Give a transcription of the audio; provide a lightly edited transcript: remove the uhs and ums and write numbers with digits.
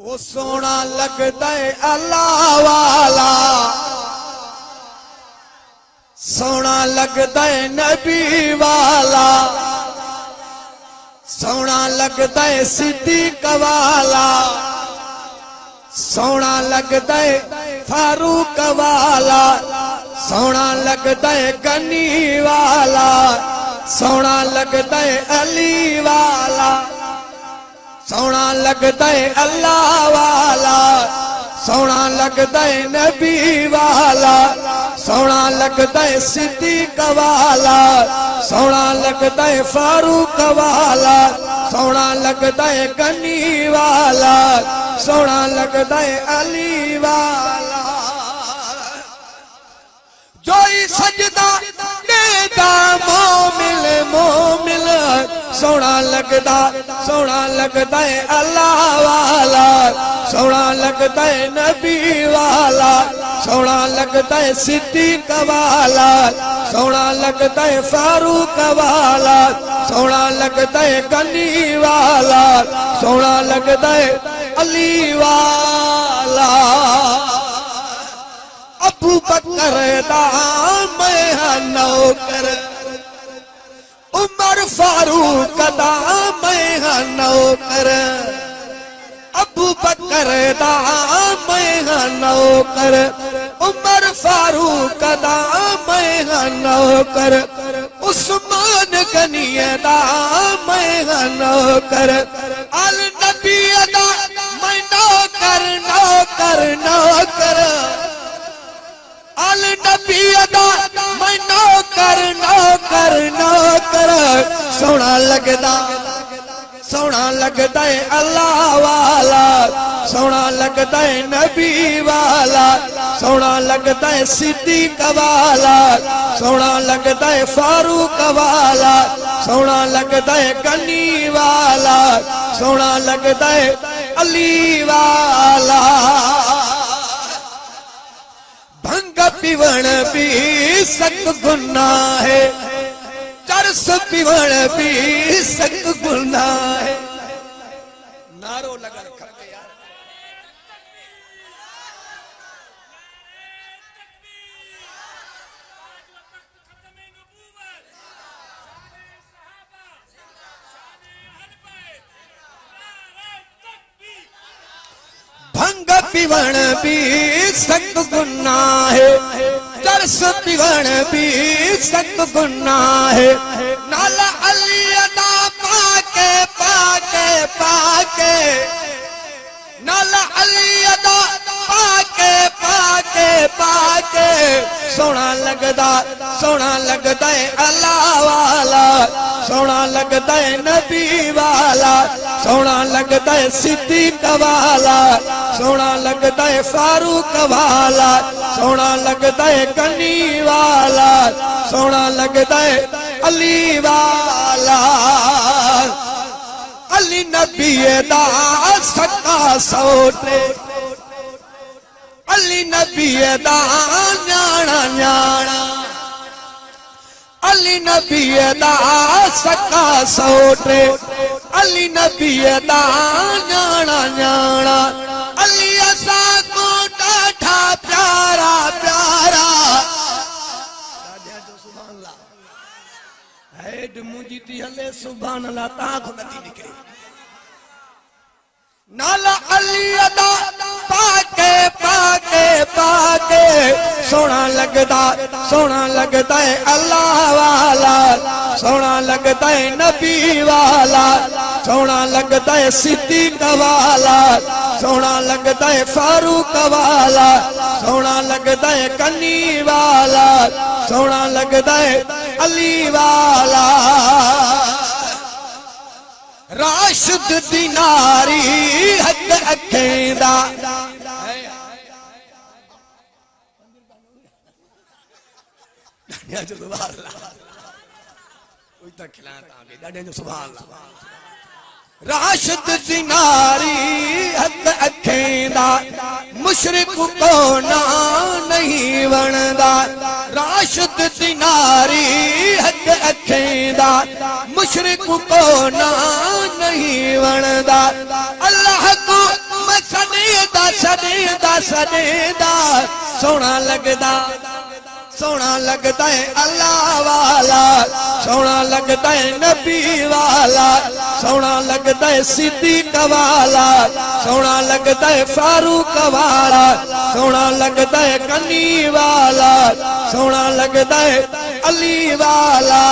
वो सोना लगता है अल्लाह वाला, सोना लगता है नबी वाला, सोना लगता है सिद्दीक वाला, सोना लगता है फारूक वाला, सोना लगता है गनी वाला, सोना लगता है अली वाला, सोना लगता है अल्लाह वाला, सोना लगता है नबी वाला, सोना लगता है सिद्दीक वाला, सोना लगता है फारूक वाला, सोना लगता है गनी वाला, सोना लगता है अली वाला। जो ही सजदा देगा मोमिल मोमिल, सोना लगता है अल्लाह वाला, सोना लगता है नबी वाला, सोना लगता है सिद्दीक वाला, सोना लगता है फारूक वाला, सोना लगता है गनी वाला, सोना लगता है अली वाला। अबू बकर दा मैं नौकर, उमर फारूक दा मैं नौकर, अबू बकर दा मैं नौकर, उमर फारूक दा मैं नौकर, उस्मान गनी दा मैं नौकर, अल नबी दा मैं नौकर नौकर नौकर, अल नबी दा मैं नौकर नौकर नौकर। सोना लगता है अल्लाह वाला, सोना लगता है नबी वाला, सोना लगता है सिद्दीक वाला, सोना लगता है फारूक वाला, सोना लगता है गनी वाला, सोना लगता है अली वाला। भंग पीवण भी सख्त गुनाह है, चरस पीवण भी सख्त गुनाह है। नारो लगा रखा यार, भंग पीवण भी सख्त गुनाह है, चरस पीवण भी सख्त गुनाह है। नाला अली अदा पाके पाके पाके, नाला अली अदा पाके पाके पाके, सोना लगता है अल्लाह वाला, सोना लगता है नबी वाला, सोना लगता है सिद्दीक वाला, सोना लगता है फारूक वाला, सोना लगता है गनी वाला, सोना लगता है अली वाला। अली नबी दा सका सोटे, अली नबी दा न्याणा न्याणा, अली नबी दा सका सोटे, अली नबी दा न्याणा न्याणा, अली असा को डाठा प्यारा प्यारा। हेड मुंजी थी हले सुभान अल्लाह ताख नदी निकली। नाला अली अदा पाके पाके पाके, सोना लगता है अल्लाह वाला, सोना लगता है नबी वाला, सोना लगता है सिद्दीक वाला, सोना लगता है फारूक वाला, सोना लगता है गनी वाला, सोना लगता है अली वाला। राशिद दिनारी हक अखेंदा, राशिद दिनारी हक अखेंदा, मुशरिक को ना नहीं वणदा, राशिद दिनारी हक अखेंदा, मुशरिक को ना नहीं वणदा। अल्लाह को मसा सदेदा सोना लगदा सोना लगता है अल्लाह वाला सोना लगता है नबी वाला सोना लगता है सिद्दीक वाला सोना लगता है फारूक वाला सोना लगता है कनी वाला सोना लगता है अली वाला।